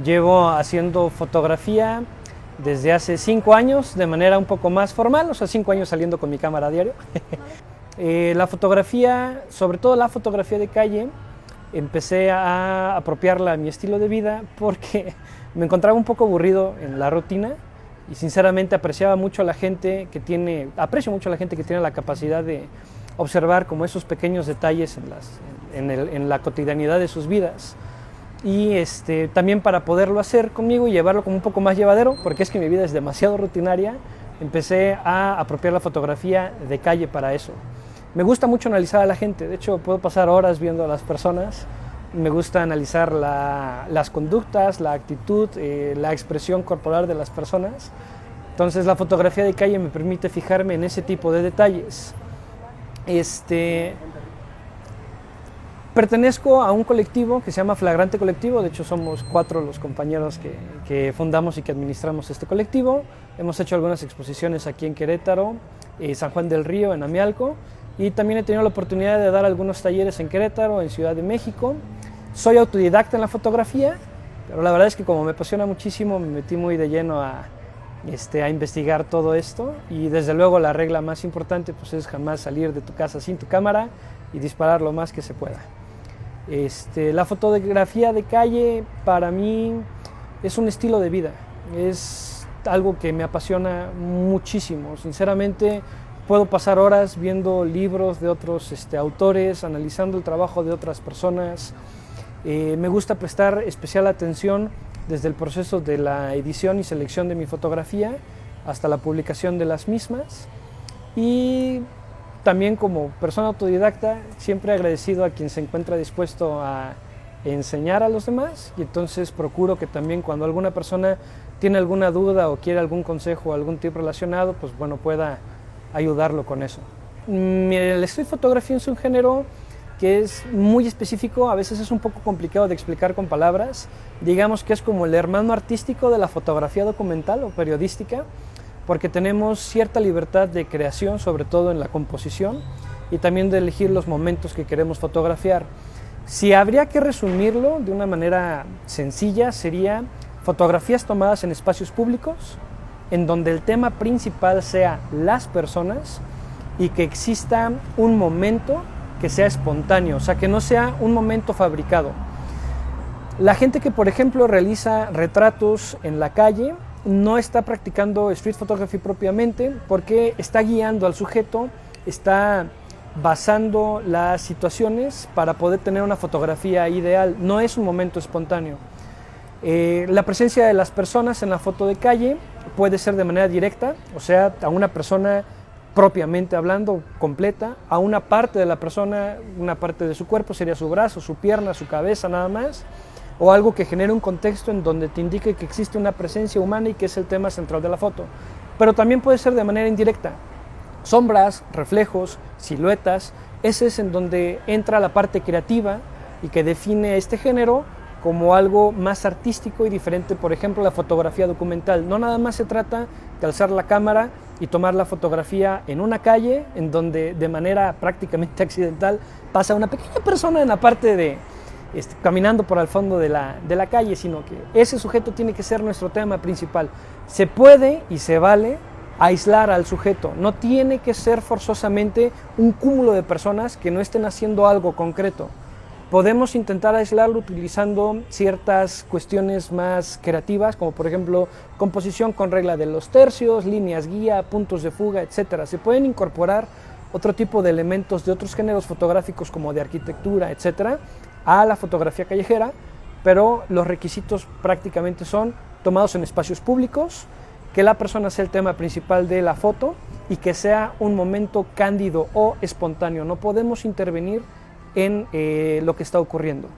Llevo haciendo fotografía desde hace 5 años de manera un poco más formal, o sea, 5 años saliendo con mi cámara a diario. La fotografía, sobre todo la fotografía de calle, empecé a apropiarla a mi estilo de vida porque me encontraba un poco aburrido en la rutina y sinceramente aprecio mucho a la gente que tiene la capacidad de observar como esos pequeños detalles en la cotidianidad de sus vidas. Y también para poderlo hacer conmigo y llevarlo como un poco más llevadero, porque es que mi vida es demasiado rutinaria, empecé a apropiar la fotografía de calle para eso. Me gusta mucho analizar a la gente, de hecho puedo pasar horas viendo a las personas, me gusta analizar las conductas, la actitud, la expresión corporal de las personas. Entonces la fotografía de calle me permite fijarme en ese tipo de detalles. Pertenezco a un colectivo que se llama Flagrante Colectivo, de hecho somos 4 los compañeros que fundamos y que administramos este colectivo. Hemos hecho algunas exposiciones aquí en Querétaro, San Juan del Río, en Amialco, y también he tenido la oportunidad de dar algunos talleres en Querétaro, en Ciudad de México. Soy autodidacta en la fotografía, pero la verdad es que como me apasiona muchísimo, me metí muy de lleno a investigar todo esto, y desde luego la regla más importante pues es jamás salir de tu casa sin tu cámara y disparar lo más que se pueda. La fotografía de calle para mí es un estilo de vida, es algo que me apasiona muchísimo. Sinceramente puedo pasar horas viendo libros de otros autores, analizando el trabajo de otras personas. Me gusta prestar especial atención desde el proceso de la edición y selección de mi fotografía hasta la publicación de las mismas. Y también como persona autodidacta, siempre agradecido a quien se encuentra dispuesto a enseñar a los demás, y entonces procuro que también cuando alguna persona tiene alguna duda o quiere algún consejo o algún tip relacionado, pues bueno, pueda ayudarlo con eso. El street photography es un género que es muy específico, a veces es un poco complicado de explicar con palabras. Digamos que es como el hermano artístico de la fotografía documental o periodística, porque tenemos cierta libertad de creación, sobre todo en la composición, y también de elegir los momentos que queremos fotografiar. Si habría que resumirlo de una manera sencilla, sería fotografías tomadas en espacios públicos, en donde el tema principal sea las personas y que exista un momento que sea espontáneo, o sea, que no sea un momento fabricado. La gente que, por ejemplo, realiza retratos en la calle, no está practicando street photography propiamente, porque está guiando al sujeto, está basando las situaciones para poder tener una fotografía ideal, no es un momento espontáneo. La presencia de las personas en la foto de calle puede ser de manera directa, o sea, a una persona propiamente hablando, completa, a una parte de la persona, una parte de su cuerpo, sería su brazo, su pierna, su cabeza, nada más, o algo que genere un contexto en donde te indique que existe una presencia humana y que es el tema central de la foto. Pero también puede ser de manera indirecta, sombras, reflejos, siluetas. Ese es en donde entra la parte creativa y que define este género como algo más artístico y diferente, por ejemplo, la fotografía documental. No nada más se trata de alzar la cámara y tomar la fotografía en una calle en donde de manera prácticamente accidental pasa una pequeña persona en la parte de caminando por el fondo de la calle, sino que ese sujeto tiene que ser nuestro tema principal. Se puede y se vale aislar al sujeto, no tiene que ser forzosamente un cúmulo de personas que no estén haciendo algo concreto. Podemos intentar aislarlo utilizando ciertas cuestiones más creativas, como por ejemplo composición con regla de los tercios, líneas guía, puntos de fuga, etc. Se pueden incorporar otro tipo de elementos de otros géneros fotográficos como de arquitectura, etc., a la fotografía callejera, pero los requisitos prácticamente son tomados en espacios públicos, que la persona sea el tema principal de la foto y que sea un momento cándido o espontáneo. No podemos intervenir en lo que está ocurriendo.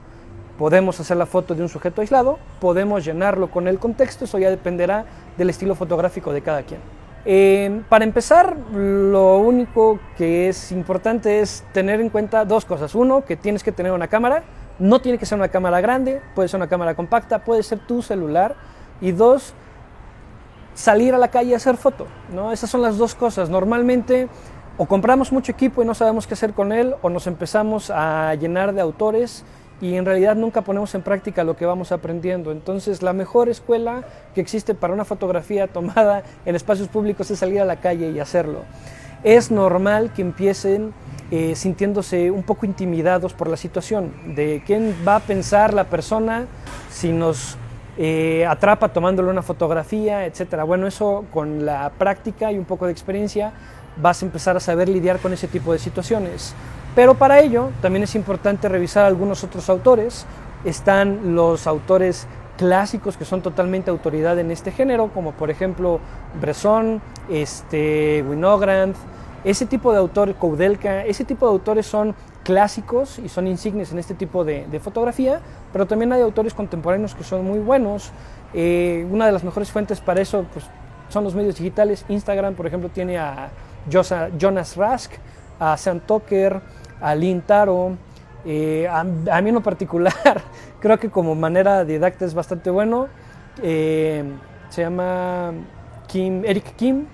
Podemos hacer la foto de un sujeto aislado, podemos llenarlo con el contexto, eso ya dependerá del estilo fotográfico de cada quien. Para empezar, lo único que es importante es tener en cuenta 2 cosas. Uno, que tienes que tener una cámara, no tiene que ser una cámara grande, puede ser una cámara compacta, puede ser tu celular. Y 2, salir a la calle a hacer foto, ¿no? Esas son las 2 cosas. Normalmente o compramos mucho equipo y no sabemos qué hacer con él, o nos empezamos a llenar de autores y en realidad nunca ponemos en práctica lo que vamos aprendiendo. Entonces la mejor escuela que existe para una fotografía tomada en espacios públicos es salir a la calle y hacerlo. Es normal que empiecen sintiéndose un poco intimidados por la situación, de quién va a pensar la persona si nos atrapa tomándole una fotografía, etcétera. Bueno, eso con la práctica y un poco de experiencia vas a empezar a saber lidiar con ese tipo de situaciones. Pero para ello también es importante revisar algunos otros autores. Están los autores clásicos que son totalmente autoridad en este género, como por ejemplo Bresson, Winogrand, ese tipo de autores, Koudelka, ese tipo de autores son clásicos y son insignes en este tipo de fotografía, pero también hay autores contemporáneos que son muy buenos. Una de las mejores fuentes para eso pues, son los medios digitales. Instagram, por ejemplo, tiene a Jonas Rask, a Sam Tucker, a Lynn Taro. A mí en lo particular, creo que como manera didacta es bastante bueno. Se llama Eric Kim,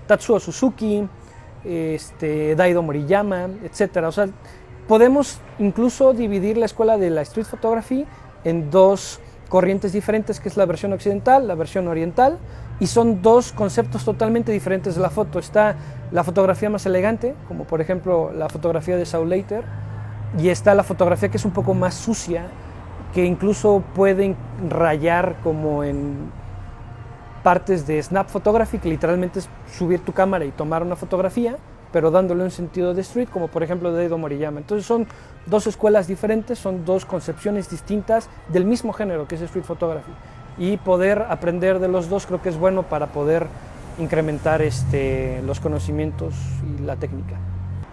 Tatsuo Suzuki, Daido Moriyama, etc. O sea, podemos incluso dividir la escuela de la street photography en dos corrientes diferentes, que es la versión occidental, la versión oriental, y son dos conceptos totalmente diferentes de la foto. Está la fotografía más elegante, como por ejemplo la fotografía de Saul Leiter, y está la fotografía que es un poco más sucia, que incluso pueden rayar como en partes de snap photography, que literalmente es subir tu cámara y tomar una fotografía, pero dándole un sentido de street, como por ejemplo de Daido Moriyama. Entonces son dos escuelas diferentes, son dos concepciones distintas del mismo género que es street photography, y poder aprender de los dos creo que es bueno para poder incrementar los conocimientos y la técnica.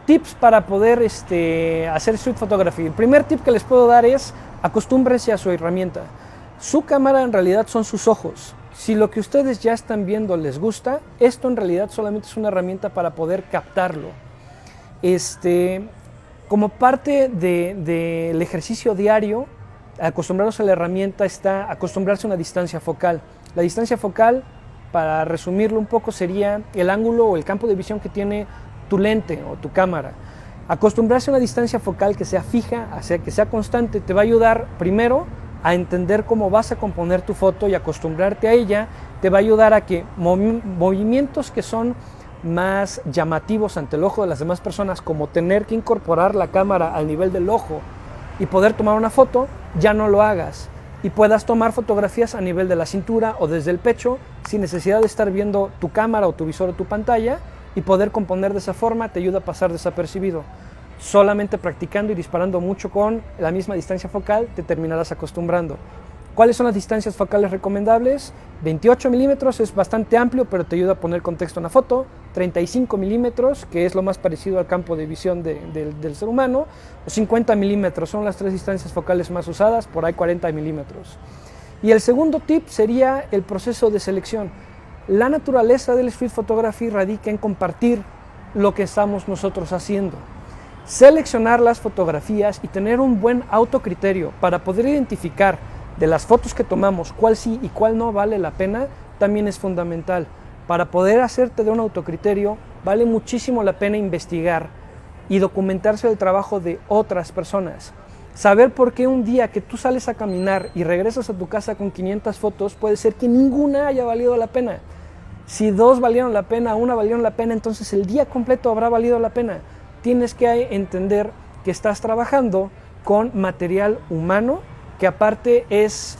Tips para poder hacer street photography. El primer tip que les puedo dar es acostúmbrense a su herramienta. Su cámara en realidad son sus ojos. Si lo que ustedes ya están viendo les gusta, esto en realidad solamente es una herramienta para poder captarlo. Como parte del ejercicio diario, acostumbrarnos a la herramienta está acostumbrarse a una distancia focal. La distancia focal, para resumirlo un poco, sería el ángulo o el campo de visión que tiene tu lente o tu cámara. Acostumbrarse a una distancia focal que sea fija, que sea constante, te va a ayudar primero a entender cómo vas a componer tu foto, y acostumbrarte a ella te va a ayudar a que movimientos que son más llamativos ante el ojo de las demás personas, como tener que incorporar la cámara al nivel del ojo y poder tomar una foto, ya no lo hagas, y puedas tomar fotografías a nivel de la cintura o desde el pecho sin necesidad de estar viendo tu cámara o tu visor o tu pantalla, y poder componer de esa forma te ayuda a pasar desapercibido. Solamente practicando y disparando mucho con la misma distancia focal te terminarás acostumbrando. ¿Cuáles son las distancias focales recomendables? 28 milímetros es bastante amplio, pero te ayuda a poner contexto en la foto. 35 milímetros, que es lo más parecido al campo de visión del ser humano. O 50 milímetros son las tres distancias focales más usadas, por ahí 40 milímetros. Y el segundo tip sería el proceso de selección. La naturaleza del street photography radica en compartir lo que estamos nosotros haciendo. Seleccionar las fotografías y tener un buen autocriterio para poder identificar de las fotos que tomamos cuál sí y cuál no vale la pena también es fundamental. Para poder hacerte de un autocriterio vale muchísimo la pena investigar y documentarse el trabajo de otras personas. Saber por qué un día que tú sales a caminar y regresas a tu casa con 500 fotos puede ser que ninguna haya valido la pena. Si 2 valieron la pena, 1 valieron la pena, entonces el día completo habrá valido la pena. Tienes que entender que estás trabajando con material humano, que aparte es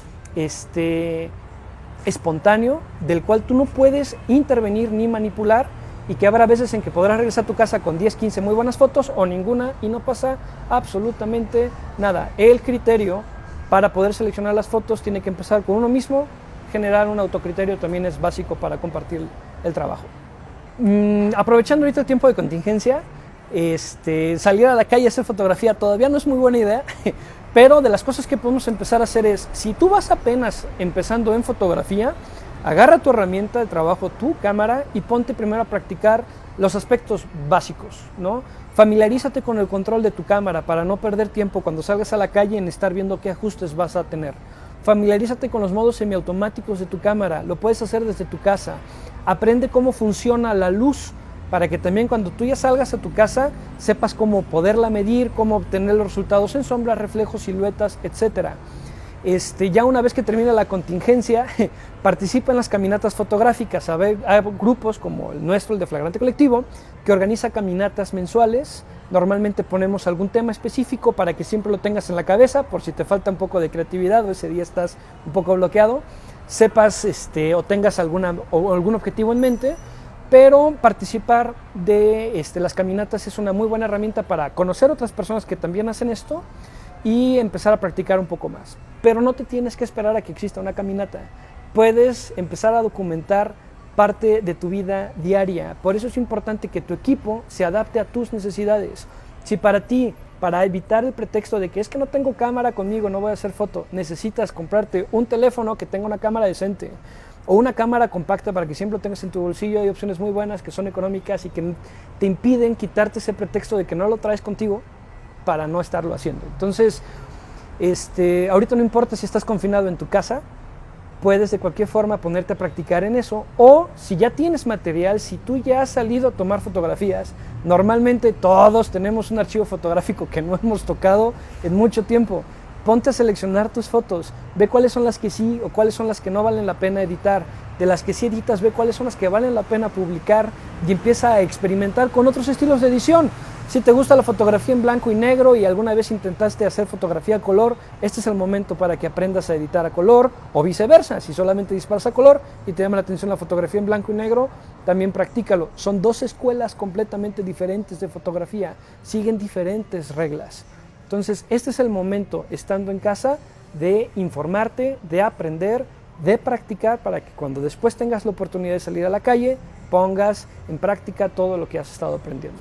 espontáneo, del cual tú no puedes intervenir ni manipular, y que habrá veces en que podrás regresar a tu casa con 10, 15 muy buenas fotos o ninguna y no pasa absolutamente nada. El criterio para poder seleccionar las fotos tiene que empezar con uno mismo. Generar un autocriterio también es básico para compartir el trabajo. Aprovechando ahorita el tiempo de contingencia, salir a la calle a hacer fotografía todavía no es muy buena idea, pero de las cosas que podemos empezar a hacer es, si tú vas apenas empezando en fotografía, agarra tu herramienta de trabajo, tu cámara, y ponte primero a practicar los aspectos básicos, ¿no? Familiarízate con el control de tu cámara para no perder tiempo cuando salgas a la calle en estar viendo qué ajustes vas a tener. Familiarízate con los modos semiautomáticos de tu cámara, lo puedes hacer desde tu casa. Aprende cómo funciona la luz para que también cuando tú ya salgas a tu casa sepas cómo poderla medir, cómo obtener los resultados en sombras, reflejos, siluetas, etc. Ya una vez que termina la contingencia, participa en las caminatas fotográficas. Hay grupos como el nuestro, el de Flagrante Colectivo, que organiza caminatas mensuales. Normalmente ponemos algún tema específico para que siempre lo tengas en la cabeza, por si te falta un poco de creatividad o ese día estás un poco bloqueado, sepas o tengas algún objetivo en mente. Pero participar de las caminatas es una muy buena herramienta para conocer otras personas que también hacen esto y empezar a practicar un poco más. Pero no te tienes que esperar a que exista una caminata. Puedes empezar a documentar parte de tu vida diaria. Por eso es importante que tu equipo se adapte a tus necesidades. Si para ti, para evitar el pretexto de que es que no tengo cámara conmigo, no voy a hacer foto, necesitas comprarte un teléfono que tenga una cámara decente o una cámara compacta para que siempre lo tengas en tu bolsillo, hay opciones muy buenas que son económicas y que te impiden quitarte ese pretexto de que no lo traes contigo para no estarlo haciendo. Entonces, ahorita no importa si estás confinado en tu casa, puedes de cualquier forma ponerte a practicar en eso, o si ya tienes material, si tú ya has salido a tomar fotografías, normalmente todos tenemos un archivo fotográfico que no hemos tocado en mucho tiempo. Ponte a seleccionar tus fotos, ve cuáles son las que sí o cuáles son las que no valen la pena editar. De las que sí editas, ve cuáles son las que valen la pena publicar y empieza a experimentar con otros estilos de edición. Si te gusta la fotografía en blanco y negro y alguna vez intentaste hacer fotografía a color, este es el momento para que aprendas a editar a color, o viceversa. Si solamente disparas a color y te llama la atención la fotografía en blanco y negro, también practícalo. Son dos escuelas completamente diferentes de fotografía, siguen diferentes reglas. Entonces, este es el momento, estando en casa, de informarte, de aprender, de practicar, para que cuando después tengas la oportunidad de salir a la calle, pongas en práctica todo lo que has estado aprendiendo.